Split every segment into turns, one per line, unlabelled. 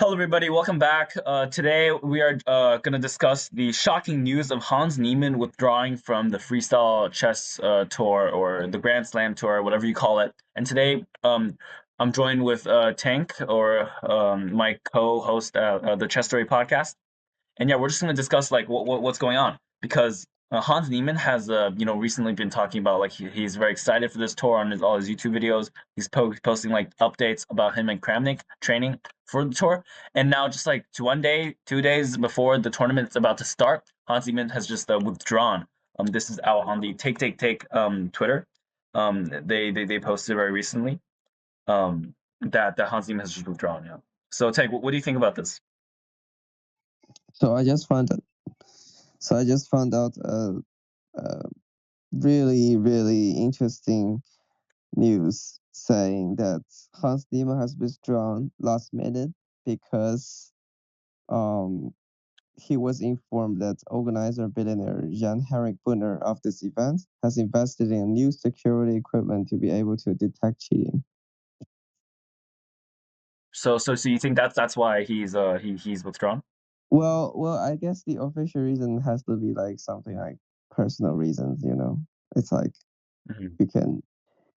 Hello, everybody. Welcome back. Today, we are going to discuss the shocking news of Hans Niemann withdrawing from the Freestyle Chess Tour or the Grand Slam Tour, whatever you call it. And today, I'm joined with Tank, or my co-host the Chess Story podcast. And yeah, we're just gonna discuss like what's going on because Hans Niemann has recently been talking about like he's very excited for this tour on all his YouTube videos. He's posting like updates about him and Kramnik training for the tour, and now just like 2 days before the tournament is about to start, Hans Niemann has just withdrawn. This is out on the Take Twitter. They posted very recently that Hans Niemann has just withdrawn. Yeah. So Tank, what do you think about this?
So I just found so I just found out a really interesting news saying that Hans Zimmer has withdrawn last minute because um he was informed that organizer billionaire Jan-Henrik Brunner of this event has invested in new security equipment to be able to detect cheating.
So you think that's why he's withdrawn?
Well, I guess the official reason has to be like something like personal reasons, you know. It's like
Mhm.
you can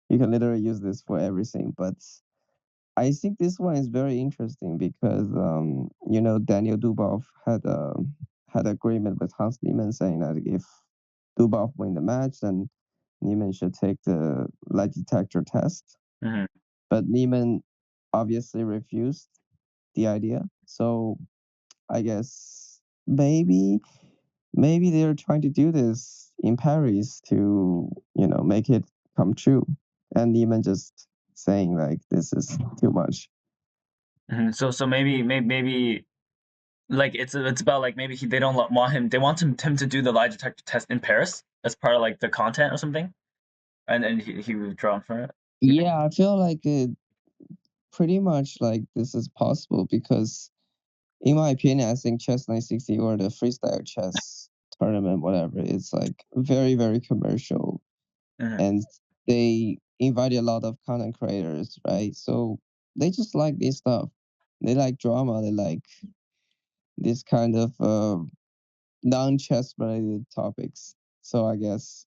you can literally use this for everything. But I think this one is very interesting because Daniel Dubov had agreement with Hans Niemann saying that if Dubov win the match, then Niemann should take the lie detector test.
Mhm.
But Niemann obviously refused the idea. So I guess maybe they're trying to do this in Paris to, make it come true. And Neiman just saying like this is too much.
So maybe like it's about like maybe they don't want him, they want him to do the lie detector test in Paris as part of like the content or something, and he withdrawn from it. You think?
Yeah, I feel like it pretty much like this is possible because in my opinion, I think Chess 960 or the freestyle chess tournament, whatever, it's like very commercial
Mhm.
and they invited a lot of content creators, right? So they just like this stuff. They like drama. They like this kind of non-chess related topics. So I guess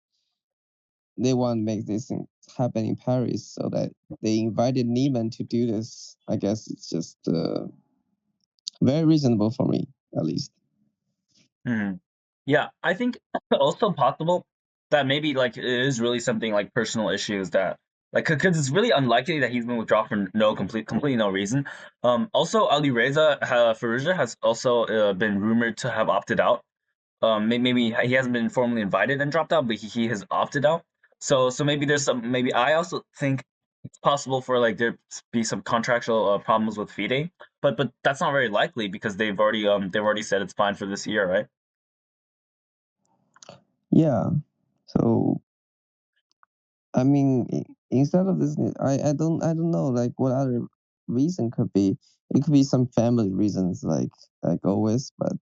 they want to make this thing happen in Paris, so that they invited Neiman to do this. I guess it's just very reasonable for me, at least.
Mhm. Yeah, I think also possible that maybe like it is really something like personal issues that like because it's really unlikely that he's been withdrawn for completely no reason. Also Ali Reza Faruja has also been rumored to have opted out. Maybe he hasn't been formally invited and dropped out, but he has opted out. So maybe there's some, maybe I also think it's possible for like there be some contractual problems with FIDE, but that's not very likely because they've already said it's fine for this year, right?
Yeah. So I mean, instead of this, I don't know like what other reason could be. It could be some family reasons, like always, but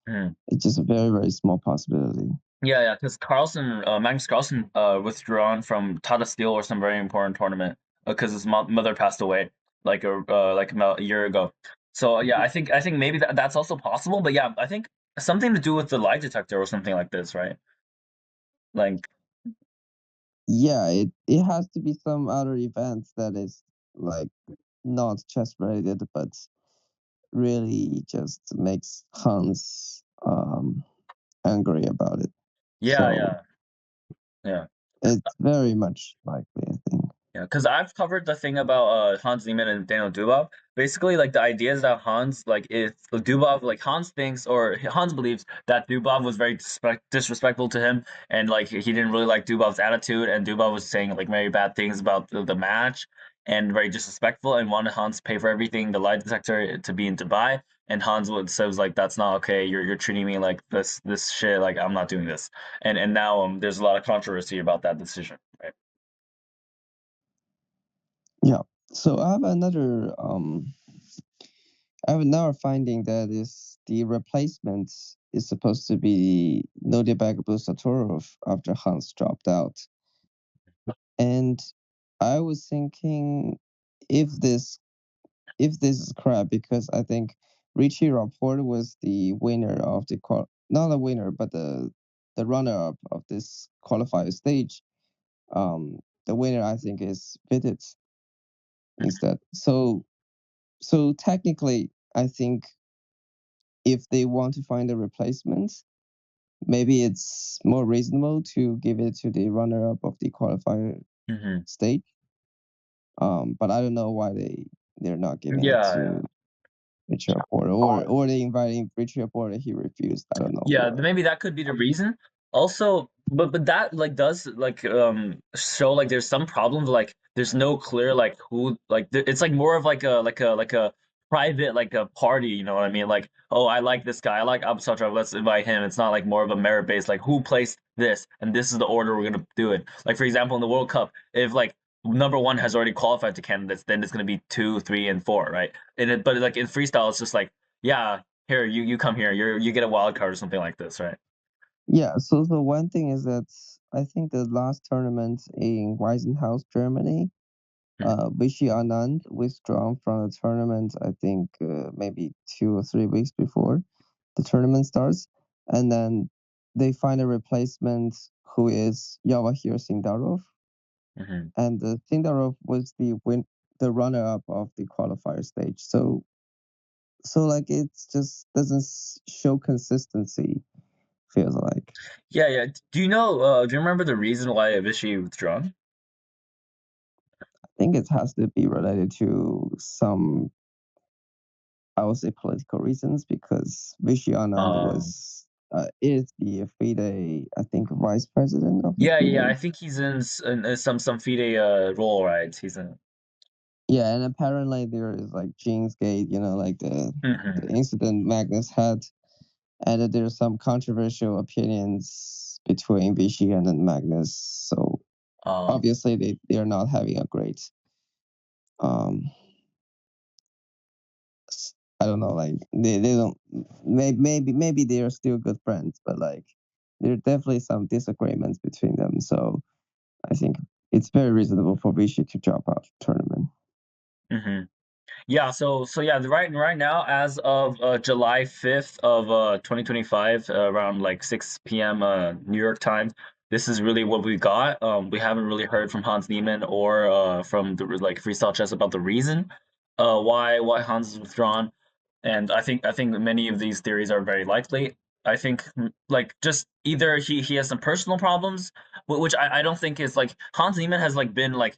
Mhm.
it's just a very small possibility.
Yeah, because Magnus Carlsen, withdrawn from Tata Steel or some very important tournament because his mother passed away like about a year ago. So yeah, I think maybe that's also possible. But yeah, I think something to do with the lie detector or something like this, right? Like,
Yeah, it has to be some other event that is like not chess related, but really just makes Hans angry about it.
yeah,
So
yeah, yeah.
it's very much likely, I think.
Yeah, because I've covered the thing about Hans Niemann and Daniel Dubov. Basically, like the idea is that Hans, like if Dubov, like Hans thinks or Hans believes that Dubov was very disrespectful to him, and like he didn't really like Dubov's attitude, and Dubov was saying like very bad things about the match, and very disrespectful, and wanted Hans to pay for everything, the lie detector to be in Dubai, and Hans would says like that's not okay. You're treating me like this shit. Like I'm not doing this, and now there's a lot of controversy about that decision, right?
Yeah. So I have another finding that is the replacement is supposed to be Nodirbag Satorov after Hans dropped out. And I was thinking if this if this is correct, because I think Richie Rapport was the winner of the not the winner, but the runner up of this qualifier stage. The winner I think is Fitted instead. So technically, I think if they want to find a replacement, maybe it's more reasonable to give it to the runner up of the qualifier
Hmm.
stage. But I don't know why they're not giving it
Yeah, yeah.
to Richard Porter, or they inviting Richard Porter. He refused. I don't know
Yeah,
why.
maybe that could be the reason. Also, but that like does like show like there's some problems like there's no clear like who like it's like more of like a private like a party, you know what I mean? Like, oh, I like this guy, I like Absatra, let's invite him. It's not like more of a merit based like who placed this and this is the order we're gonna do it. Like for example, in the World Cup, if like number one has already qualified to candidates, then it's gonna be two, three, and four, right? But like in freestyle, it's just like yeah, here you come here, you get a wild card or something like this, right?
Yeah. So the one thing is that I think the last tournament in Weisenhaus, Germany,
Mhm.
Vichy Anand withdrawn from the tournament. I think maybe 2 or 3 weeks before the tournament starts, and then they find a replacement who is Yavahir Sindarov,
Mhm.
and Sindarov was the runner up of the qualifier stage. So like it just doesn't show consistency. Feels like.
Yeah, yeah. Do you know? Do you remember the reason why Vichy withdrawn?
I think it has to be related to some, I would say, political reasons, because Vichy Anand
Um,
was is the FIDE, I think, vice president of the
yeah, yeah. I
FIDE.
think he's in some FIDE role, right? He's in.
Yeah, and apparently there is like Jinx Gate, like the
Mhm.
incident Magnus had, and that there's some controversial opinions between Vichy and then Magnus. So
Um,
obviously they are not having a great um I don't know, like they don't, maybe they are still good friends, but like there are definitely some disagreements between them. So I think it's very reasonable for Vichy to drop out of the tournament.
mhm. Yeah, so yeah, right now, as of July 5th of 2025, around like 6 p.m. New York time, this is really what we got. We haven't really heard from Hans Niemann or from the like Freestyle Chess about the reason why Hans is withdrawn. And I think many of these theories are very likely. I think like just either he has some personal problems, which I don't think is like Hans Niemann has like been like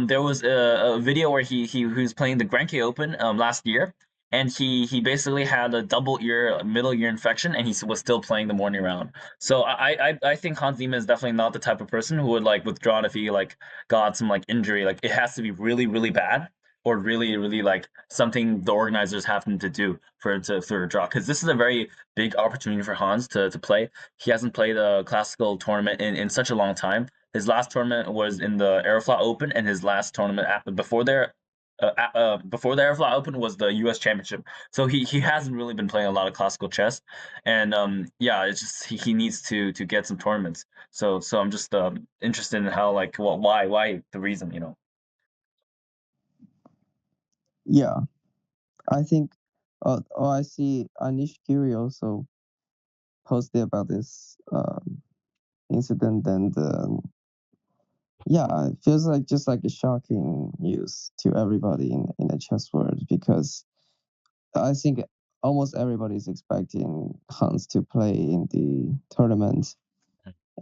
there was a video where he was playing the Grand K Open last year, and he basically had a double ear middle ear infection, and he was still playing the morning round. So I think Hans Niemann is definitely not the type of person who would like withdraw if he like got some like injury. Like it has to be really really bad or really really like something the organizers have him to do for him to for a draw, because this is a very big opportunity for Hans to play. He hasn't played a classical tournament in such a long time. His last tournament was in the Aeroflot Open, and his last tournament before the Aeroflot Open was the U.S. Championship. So he hasn't really been playing a lot of classical chess, and yeah, it's just he needs to get some tournaments. So I'm just interested in how like why the reason, you know.
Yeah, I think. Oh, I see. Anish Giri also posted about this incident, and yeah, it feels like just like a shocking news to everybody in the chess world, because I think almost everybody is expecting Hans to play in the tournament,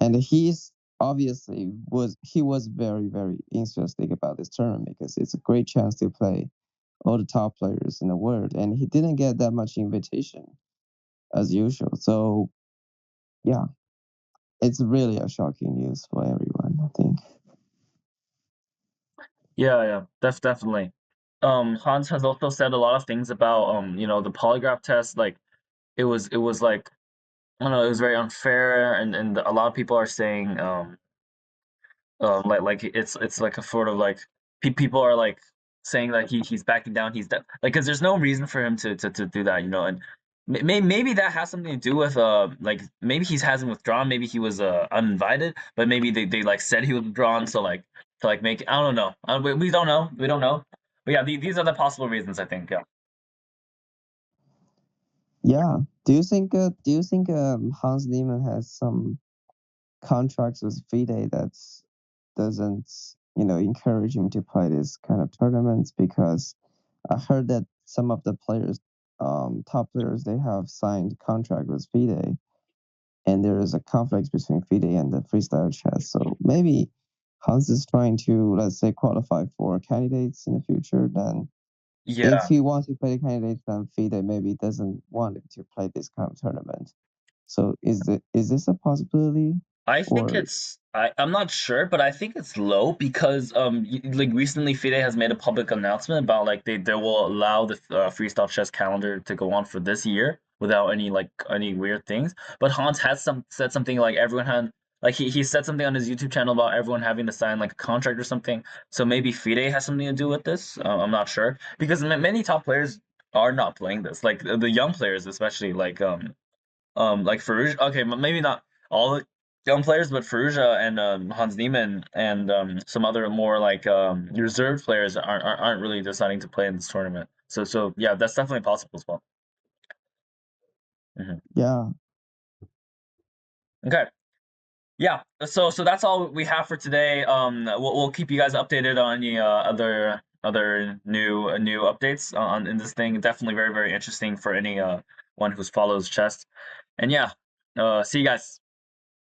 and he was very very enthusiastic about this tournament because it's a great chance to play all the top players in the world, and he didn't get that much invitation as usual. So yeah, it's really a shocking news for everyone, I think.
Yeah, yeah, definitely. Hans has also said a lot of things about the polygraph test. Like it was like I don't know, it was very unfair, and a lot of people are saying like it's like a sort of like people are like saying that he's backing down. Like because there's no reason for him to do that, you know. And maybe that has something to do with like maybe he hasn't withdrawn, maybe he was uninvited, but maybe they like said he was withdrawn, so like to like make I don't know. We don't know. But yeah, these are the possible reasons I think. Yeah.
Yeah. Do you think Hans Niemann has some contracts with FIDE that doesn't, you know, encourage him to play this kind of tournaments? Because I heard that some of the players, top players, they have signed contract with FIDE, and there is a conflict between FIDE and the freestyle chess. So maybe Hans is trying to, let's say, qualify for candidates in the future. Then, if
Yeah.
he wants to play the candidates, then FIDE maybe doesn't want him to play this kind of tournament. So is this a possibility?
I think
Or
I'm not sure, but I think it's low because like recently FIDE has made a public announcement about like they will allow the freestyle chess calendar to go on for this year without any weird things. But Hans has said something like everyone had like he said something on his YouTube channel about everyone having to sign like a contract or something. So maybe FIDE has something to do with this. I'm not sure because many top players are not playing this. Like the young players especially like Farouja. Okay, maybe not all the young players, but Farouja and Hans Niemann and some other more like reserve players aren't really deciding to play in this tournament. So yeah, that's definitely possible as well. Hmm.
yeah,
Okay, yeah. So that's all we have for today. We'll keep you guys updated on any other new updates on in this thing. Definitely very interesting for any one who follows chess. And yeah, see you guys.